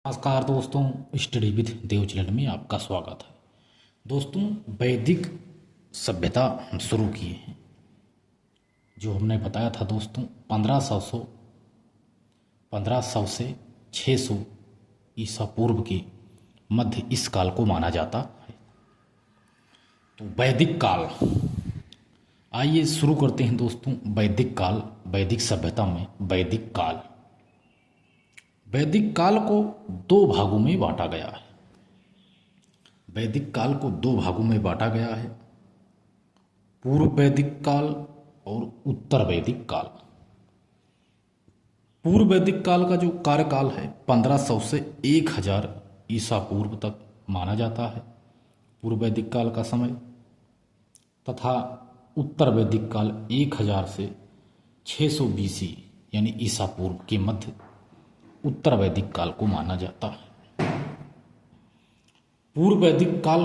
नमस्कार दोस्तों, study with देवचलन में आपका स्वागत है। दोस्तों, वैदिक सभ्यता हम शुरू किए हैं। जो हमने बताया था दोस्तों 1500 से 600 ईसा पूर्व के मध्य इस काल को माना जाता है। तो वैदिक काल, आइए शुरू करते हैं दोस्तों। वैदिक काल, वैदिक सभ्यता में वैदिक काल, वैदिक काल को दो भागों में बांटा गया है। वैदिक काल को दो भागों में बांटा गया है, पूर्व वैदिक काल और उत्तर वैदिक काल। पूर्व वैदिक काल का जो कार्यकाल है 1500 से 1000 ईसा पूर्व तक माना जाता है, पूर्व वैदिक काल का समय, तथा उत्तर वैदिक काल 1000 से 600 बीसी यानी ईसा पूर्व के मध्य उत्तर वैदिक काल को माना जाता है। पूर्व वैदिक काल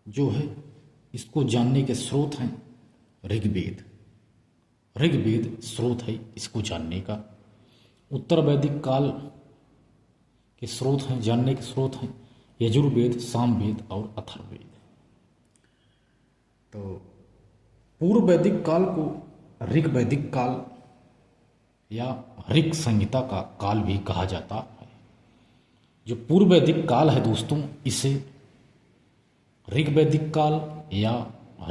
जो है, इसको जानने के स्रोत हैं ऋग्वेद। ऋग्वेद स्रोत है इसको जानने का। उत्तर वैदिक काल के स्रोत हैं, जानने के स्रोत हैं यजुर्वेद, सामवेद और अथर्ववेद। तो पूर्व वैदिक काल को ऋग वैदिक काल या ऋग संहिता का काल भी कहा जाता है। जो पूर्व वैदिक काल है दोस्तों, इसे ऋग वैदिक काल या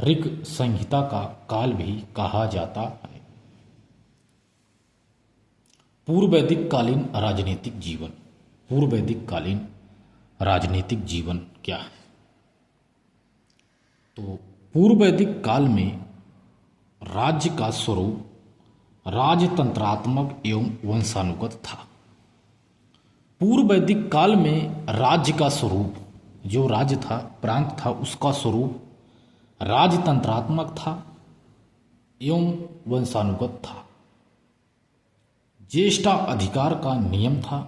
ऋग संहिता का काल भी कहा जाता है। पूर्व वैदिक कालीन राजनीतिक जीवन। पूर्व वैदिक कालीन राजनीतिक जीवन क्या है? तो पूर्व वैदिक काल में राज्य का स्वरूप राजतंत्रात्मक एवं वंशानुगत था। पूर्व वैदिक काल में राज्य का स्वरूप, जो राज्य था, प्रांत था, उसका स्वरूप राजतंत्रात्मक था एवं वंशानुगत था। ज्येष्ठा अधिकार का नियम था।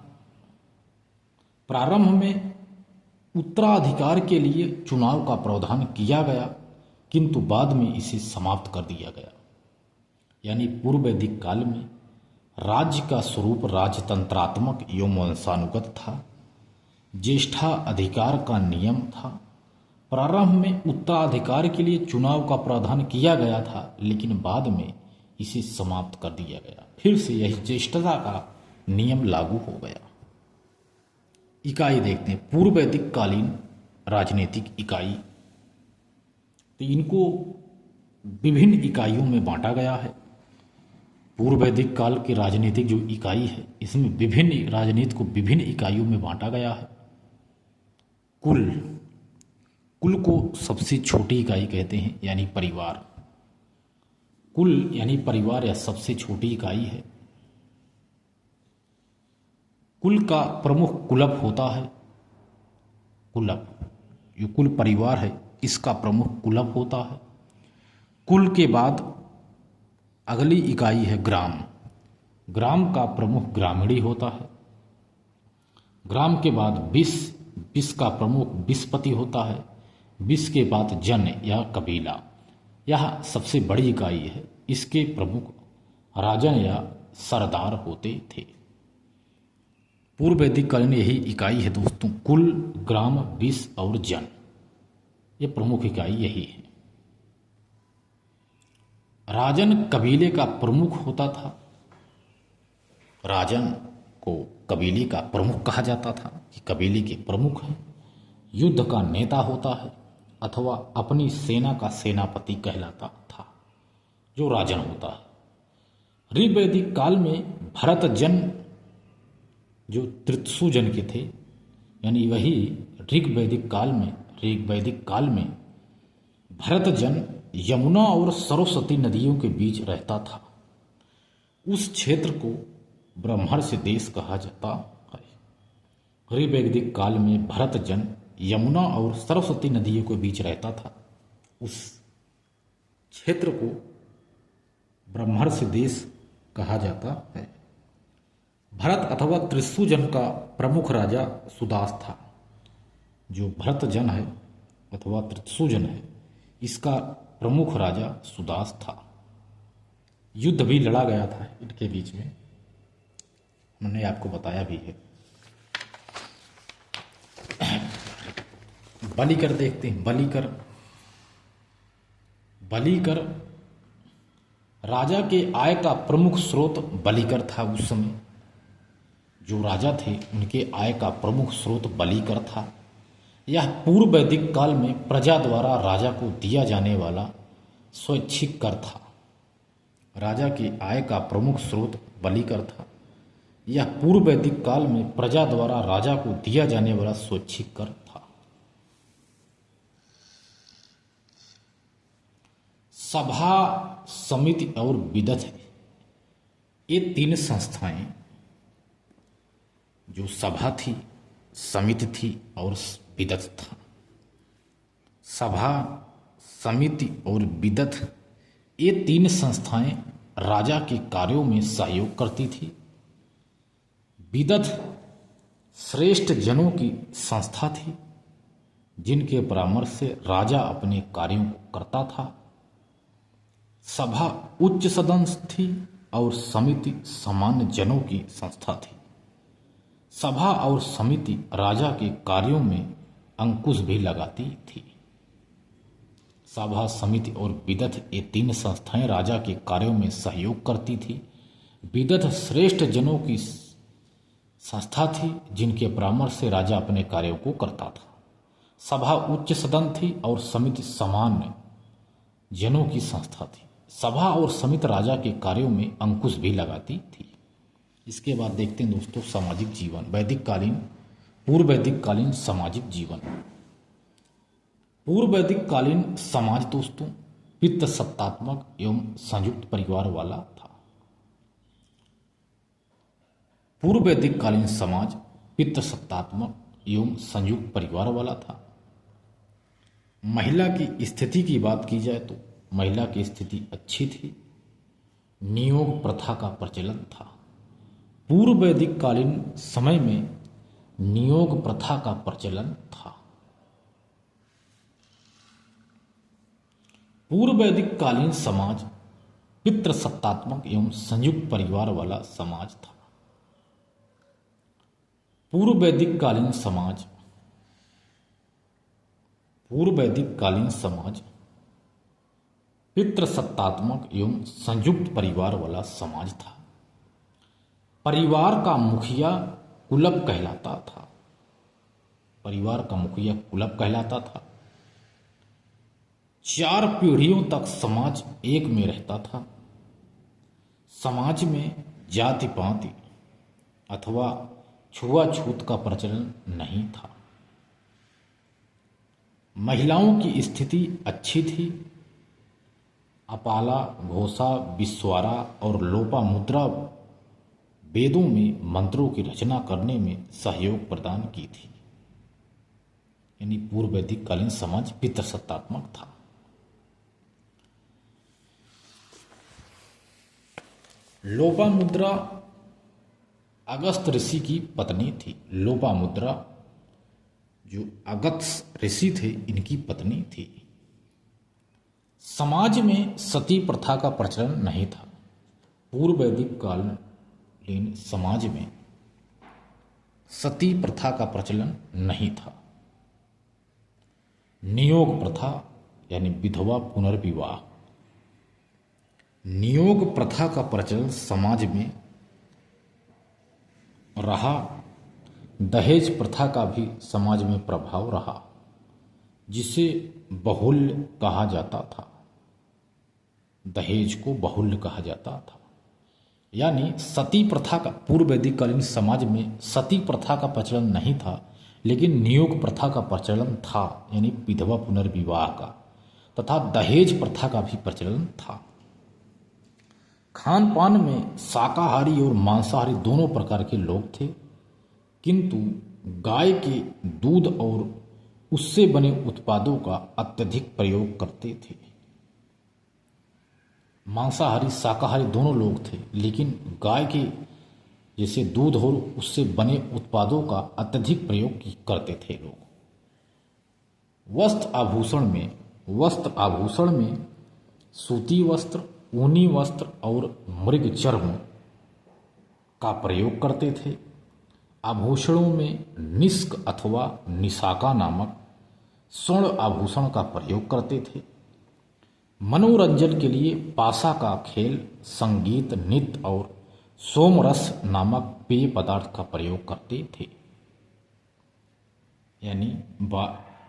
प्रारंभ में उत्तराधिकार के लिए चुनाव का प्रावधान किया गया, किंतु बाद में इसे समाप्त कर दिया गया। यानी पूर्व वैदिक काल में राज्य का स्वरूप राजतंत्रात्मक एवं वंशानुगत था। ज्येष्ठा अधिकार का नियम था। प्रारंभ में उत्तराधिकार के लिए चुनाव का प्रावधान किया गया था, लेकिन बाद में इसे समाप्त कर दिया गया। फिर से यही ज्येष्ठता का नियम लागू हो गया। इकाई देखते हैं, पूर्व वैदिक कालीन राजनीतिक इकाई। तो इनको विभिन्न इकाइयों में बांटा गया है। पूर्व वैदिक काल की राजनीतिक जो इकाई है, इसमें विभिन्न राजनीति को विभिन्न इकाइयों में बांटा गया है। कुल, कुल को सबसे छोटी इकाई कहते हैं, यानी परिवार। कुल यानी परिवार या सबसे छोटी इकाई है। कुल का प्रमुख कुलप होता है। कुलप, जो कुल परिवार है, इसका प्रमुख कुलप होता है। कुल के बाद अगली इकाई है ग्राम। ग्राम का प्रमुख ग्रामीणी होता है। ग्राम के बाद विस, विस का प्रमुख विस्पति होता है। विस के बाद जन या कबीला, यह सबसे बड़ी इकाई है। इसके प्रमुख राजन या सरदार होते थे। पूर्व वैदिक काल में यही इकाई है दोस्तों, कुल, ग्राम, विस और जन, ये प्रमुख इकाई यही है। राजन कबीले का प्रमुख होता था। राजन को कबीले का प्रमुख कहा जाता था कि कबीले के प्रमुख हैं। युद्ध का नेता होता है अथवा अपनी सेना का सेनापति कहलाता था, जो राजन होता है। ऋग्वैदिक काल में भरत जन, जो त्रित्सु जन के थे, यानी वही ऋग्वैदिक काल में भरत जन यमुना और सरस्वती नदियों के बीच रहता था। उस क्षेत्र को ब्रह्मर्षि देश कहा जाता है। ऋग्वैदिक काल में भरत जन यमुना और सरस्वती नदियों के बीच रहता था। उस क्षेत्र को ब्रह्मर्षि देश कहा जाता है। भरत अथवा त्रिशु जन का प्रमुख राजा सुदास था। जो भरत जन है अथवा त्रिशु जन है, इसका प्रमुख राजा सुदास था। युद्ध भी लड़ा गया था इनके बीच में, मैंने आपको बताया भी है। बलिकर देखते हैं। बलिकर राजा के आय का प्रमुख स्रोत बलिकर था। उस समय जो राजा थे उनके आय का प्रमुख स्रोत बलिकर था। यह पूर्व वैदिक काल में प्रजा द्वारा राजा को दिया जाने वाला स्वैच्छिक कर था। राजा के आय का प्रमुख स्रोत बलिकर था। यह पूर्व वैदिक काल में प्रजा द्वारा राजा को दिया जाने वाला स्वैच्छिक कर था। सभा, समिति और विदथ, ये तीन संस्थाएं, जो सभा थी, समिति थी और विदथ था। सभा, समिति और विदथ, ये तीन संस्थाएं राजा के कार्यों में सहयोग करती थी। विदथ श्रेष्ठ जनों की संस्था थी जिनके परामर्श से राजा अपने कार्यों को करता था। सभा उच्च सदन थी और समिति सामान्य जनों की संस्था थी। सभा और समिति राजा के कार्यों में अंकुश भी लगाती थी। सभा, समिति और विदथ, ये तीन संस्थाएं राजा के कार्यों में सहयोग करती थी। विदथ श्रेष्ठ जनों की संस्था थी जिनके परामर्श से राजा अपने कार्यों को करता था। सभा उच्च सदन थी और समिति सामान्य जनों की संस्था थी। सभा और समिति राजा के कार्यों में अंकुश भी लगाती थी। इसके बाद देखते हैं दोस्तों सामाजिक जीवन, वैदिक कालीन, पूर्व वैदिक कालीन सामाजिक जीवन। पूर्व वैदिक कालीन समाज दोस्तों पितृ सत्तात्मक एवं संयुक्त परिवार वाला था। पूर्व वैदिक कालीन समाज पितृ सत्तात्मक एवं संयुक्त परिवार वाला था। महिला की स्थिति की बात की जाए तो महिला की स्थिति अच्छी थी। नियोग प्रथा का प्रचलन था। पूर्व वैदिक कालीन समय में नियोग प्रथा का प्रचलन था। पूर्व वैदिक कालीन समाज पितृ सत्तात्मक एवं संयुक्त परिवार वाला समाज था। पूर्व वैदिक कालीन समाज पितृ सत्तात्मक एवं संयुक्त परिवार वाला समाज था। परिवार का मुखिया कुलप कहलाता था। परिवार का मुखिया कुलप कहलाता था। 4 पीढ़ियों तक समाज एक में रहता था। समाज में जाति पाति अथवा छुआछूत का प्रचलन नहीं था। महिलाओं की स्थिति अच्छी थी। अपाला, घोषा, विश्वारा और लोपामुद्रा वेदों में मंत्रों की रचना करने में सहयोग प्रदान की थी। यानी पूर्व वैदिक कालीन समाज पितृसत्तात्मक था। लोपामुद्रा अगस्त ऋषि की पत्नी थी। लोपामुद्रा जो अगस्त ऋषि थे इनकी पत्नी थी। समाज में सती प्रथा का प्रचलन नहीं था। पूर्व वैदिक कालीन समाज में सती प्रथा का प्रचलन नहीं था। नियोग प्रथा यानी विधवा पुनर्विवाह, नियोग प्रथा का प्रचलन समाज में रहा। दहेज प्रथा का भी समाज में प्रभाव रहा, जिसे बहुल्य कहा जाता था। दहेज को बहुल्य कहा जाता था। यानी सती प्रथा का पूर्व वैदिक कालीन समाज में सती प्रथा का प्रचलन नहीं था, लेकिन नियोग प्रथा का प्रचलन था, यानी विधवा पुनर्विवाह का, तथा दहेज प्रथा का भी प्रचलन था। खान पान में शाकाहारी और मांसाहारी दोनों प्रकार के लोग थे, किंतु गाय के दूध और उससे बने उत्पादों का अत्यधिक प्रयोग करते थे। मांसाहारी शाकाहारी दोनों लोग थे, लेकिन गाय के जैसे दूध और उससे बने उत्पादों का अत्यधिक प्रयोग करते थे लोग। वस्त्र आभूषण में सूती वस्त्र, ऊनी वस्त्र और मृग चर्म का प्रयोग करते थे। आभूषणों में निष्क अथवा निशाका नामक स्वर्ण आभूषण का प्रयोग करते थे। मनोरंजन के लिए पासा का खेल, संगीत, नृत्य और सोमरस नामक पेय पदार्थ का प्रयोग करते थे। यानी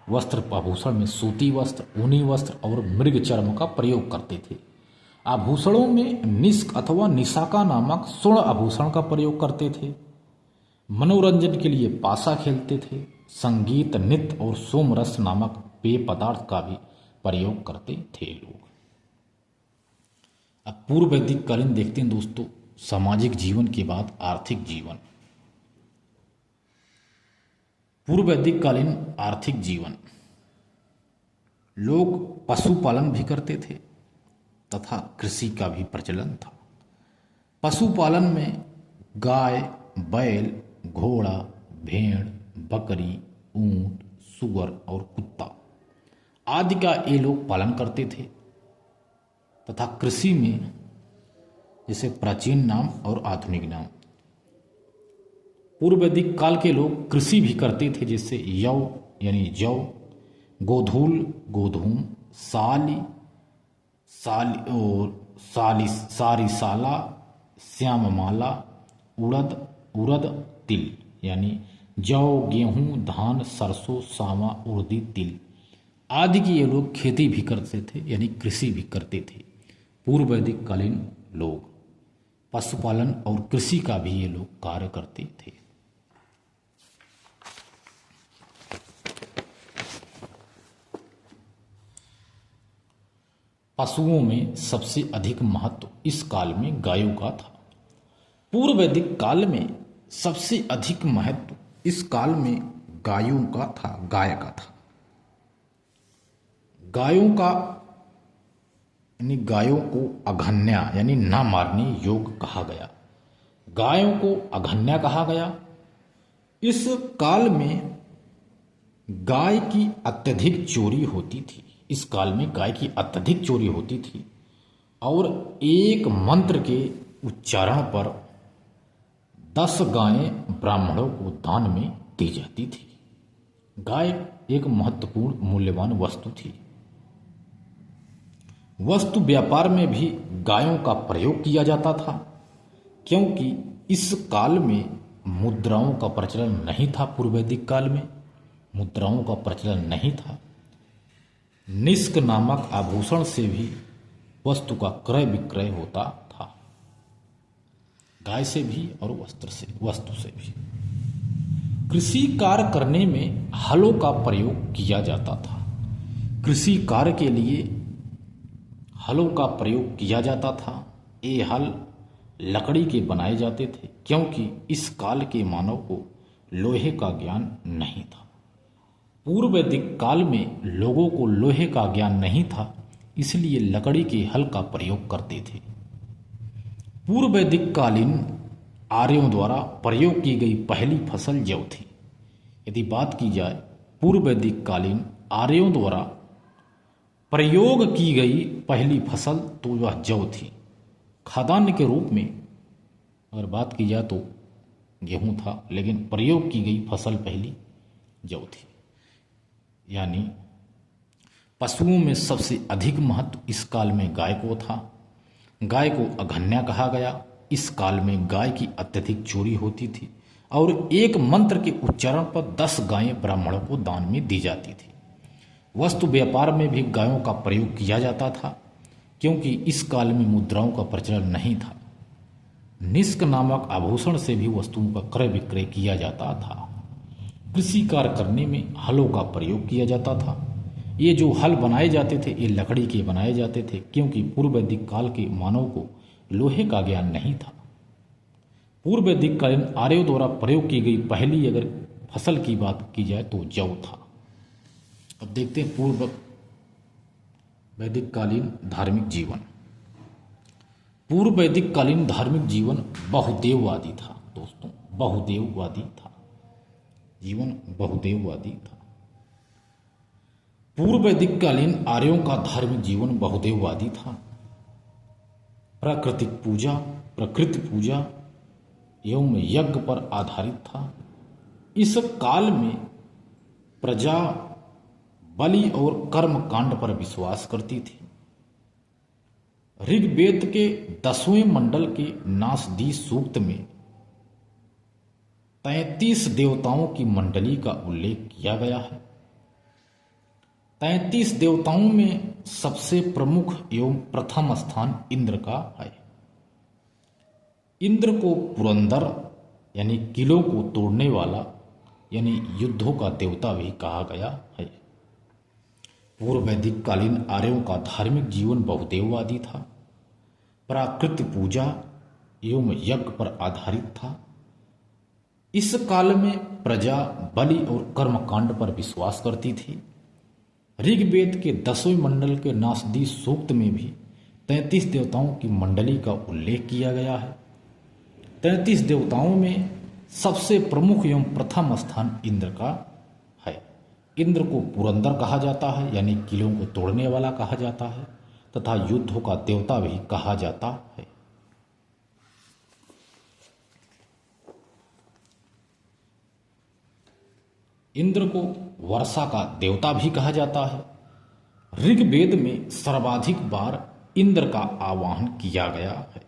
वस्त्र आभूषण में सूती वस्त्र, ऊनी वस्त्र और मृग चर्म का प्रयोग करते थे। आभूषणों में निष्क अथवा निशाका नामक स्वर्ण आभूषण का प्रयोग करते थे। मनोरंजन के लिए पासा खेलते थे। संगीत, नृत्य और सोमरस नामक पेय पदार्थ का भी प्रयोग करते थे लोग। अब पूर्व वैदिक कालीन देखते हैं दोस्तों, सामाजिक जीवन के बाद आर्थिक जीवन। पूर्व वैदिक कालीन आर्थिक जीवन, लोग पशुपालन भी करते थे तथा कृषि का भी प्रचलन था। पशुपालन में गाय, बैल, घोड़ा, भेड़, बकरी, ऊंट, सुअर और कुत्ता आदि का ये लोग पालन करते थे तथा कृषि में जैसे प्राचीन नाम और आधुनिक नाम। पूर्व वैदिक काल के लोग कृषि भी करते थे, जैसे यव यानी जौ, गोधूल, गोधूम, साली और सारिसाला, श्याममाला, उड़द, तिल यानी जौ, गेहूं, धान, सरसों, सावा, उड़दी, तिल आदि की ये लोग खेती भी करते थे, यानी कृषि भी करते थे। पूर्व वैदिक कालीन लोग पशुपालन और कृषि का भी ये लोग कार्य करते थे। पशुओं में सबसे अधिक महत्व इस काल में गायों का था। पूर्व वैदिक काल में सबसे अधिक महत्व इस काल में गायों का था, गाय का था। गायों का यानी गायों को अघन्या यानी ना मारने योग्य कहा गया। गायों को अघन्या कहा गया। इस काल में गाय की अत्यधिक चोरी होती थी। इस काल में गाय की अत्यधिक चोरी होती थी और एक मंत्र के उच्चारण पर 10 गायें ब्राह्मणों को दान में दी जाती थी। गाय एक महत्वपूर्ण मूल्यवान वस्तु थी। वस्तु व्यापार में भी गायों का प्रयोग किया जाता था, क्योंकि इस काल में मुद्राओं का प्रचलन नहीं था। पूर्व वैदिक काल में मुद्राओं का प्रचलन नहीं था। निष्क नामक आभूषण से भी वस्तु का क्रय विक्रय होता था, गाय से भी और वस्तु से भी। कृषि कार्य करने में हलों का प्रयोग किया जाता था। कृषि कार्य के लिए हलों का प्रयोग किया जाता था। ये हल लकड़ी के बनाए जाते थे, क्योंकि इस काल के मानव को लोहे का ज्ञान नहीं था। पूर्व वैदिक काल में लोगों को लोहे का ज्ञान नहीं था, इसलिए लकड़ी के हल का प्रयोग करते थे। पूर्व वैदिक कालीन आर्यों द्वारा प्रयोग की गई पहली फसल जौ थी। यदि बात की जाए पूर्व वैदिक कालीन आर्यों द्वारा प्रयोग की गई पहली फसल तो वह जौ थी। खाद्यान्न के रूप में अगर बात की जाए तो गेहूं था, लेकिन प्रयोग की गई फसल पहली जौ थी। यानी पशुओं में सबसे अधिक महत्व इस काल में गाय को था। गाय को अघन्या कहा गया। इस काल में गाय की अत्यधिक चोरी होती थी और एक मंत्र के उच्चारण पर 10 गायें ब्राह्मणों को दान में दी जाती थी। वस्तु व्यापार में भी गायों का प्रयोग किया जाता था, क्योंकि इस काल में मुद्राओं का प्रचलन नहीं था। निष्क नामक आभूषण से भी वस्तुओं का क्रय विक्रय किया जाता था। कृषि कार्य करने में हलों का प्रयोग किया जाता था। ये जो हल बनाए जाते थे ये लकड़ी के बनाए जाते थे, क्योंकि पूर्व वैदिक काल के मानव को लोहे का ज्ञान नहीं था। पूर्व वैदिक कालीन आर्यों द्वारा प्रयोग की गई पहली अगर फसल की बात की जाए तो जौ था। अब देखते हैं पूर्व वैदिक कालीन धार्मिक जीवन। पूर्व वैदिक कालीन धार्मिक जीवन बहुदेववादी था दोस्तों, बहुदेववादी था। जीवन बहुदेववादी था। पूर्व वैदिक कालीन आर्यों का धार्मिक जीवन बहुदेववादी था। प्रकृति पूजा एवं यज्ञ पर आधारित था। इस काल में प्रजा बलि और कर्म कांड पर विश्वास करती थी। ऋग्वेद के 10वें मंडल के नासदी सूक्त में 33 देवताओं की मंडली का उल्लेख किया गया है। 33 देवताओं में सबसे प्रमुख एवं प्रथम स्थान इंद्र का है। इंद्र को पुरंदर यानी किलों को तोड़ने वाला यानी युद्धों का देवता भी कहा गया है। पूर्व वैदिक कालीन आर्यों का धार्मिक जीवन बहुदेववादी था। प्राकृत पूजा एवं यज्ञ पर आधारित था। इस काल में प्रजा बलि और कर्मकांड पर विश्वास करती थी। ऋग्वेद के 10वें मंडल के नासदी सूक्त में भी 33 देवताओं की मंडली का उल्लेख किया गया है। 33 देवताओं में सबसे प्रमुख एवं प्रथम स्थान इंद्र का है। इंद्र को पुरंदर कहा जाता है यानी किलों को तोड़ने वाला कहा जाता है तथा युद्धों का देवता भी कहा जाता है। इंद्र को वर्षा का देवता भी कहा जाता है। ऋग्वेद में सर्वाधिक बार इंद्र का आवाहन किया गया है।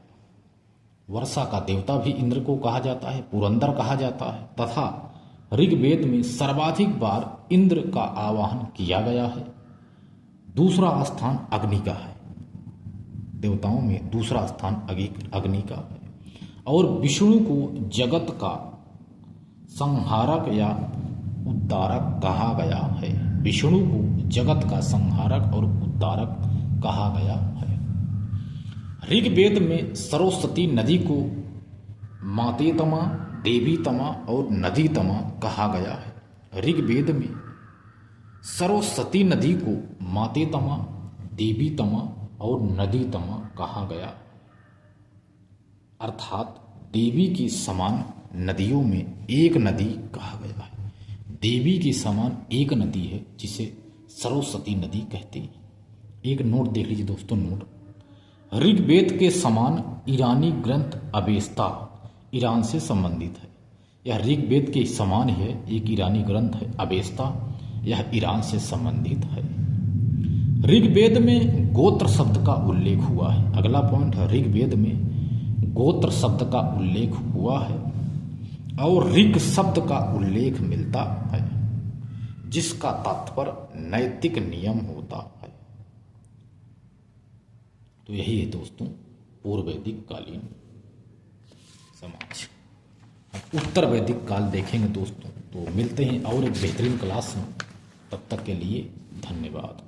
वर्षा का देवता भी इंद्र को कहा जाता है, पुरंदर कहा जाता है तथा ऋग्वेद में सर्वाधिक बार इंद्र का आवाहन किया गया है। दूसरा स्थान अग्नि का है। देवताओं में दूसरा स्थान अग्नि का है और विष्णु को जगत का संहारक या उद्धारक कहा गया है। विष्णु को जगत का संहारक और उद्धारक कहा गया है। ऋग्वेद में सरस्वती नदी को मातेतमा, देवीतमा और नदीतमा कहा गया है। ऋग्वेद में सरस्वती नदी को मातेतमा, देवीतमा और नदीतमा कहा गया, अर्थात देवी के समान नदियों में एक नदी कहा गया है। देवी के समान एक नदी है जिसे सरस्वती नदी कहते हैं। एक नोट देख लीजिए दोस्तों, नोट। ऋग्वेद के समान ईरानी ग्रंथ अवेस्ता ईरान से संबंधित है। यह ऋग्वेद के समान है, एक ईरानी ग्रंथ है अवेस्ता, यह ईरान से संबंधित है। ऋग्वेद में गोत्र शब्द का उल्लेख हुआ है। अगला पॉइंट है, ऋग्वेद में गोत्र शब्द का उल्लेख हुआ है और ऋग शब्द का उल्लेख मिलता है जिसका तात्पर्य नैतिक नियम होता है। तो यही है दोस्तों पूर्व वैदिक कालीन समाज। अब उत्तर वैदिक काल देखेंगे दोस्तों। तो मिलते हैं और एक बेहतरीन क्लास में, तब तक के लिए धन्यवाद।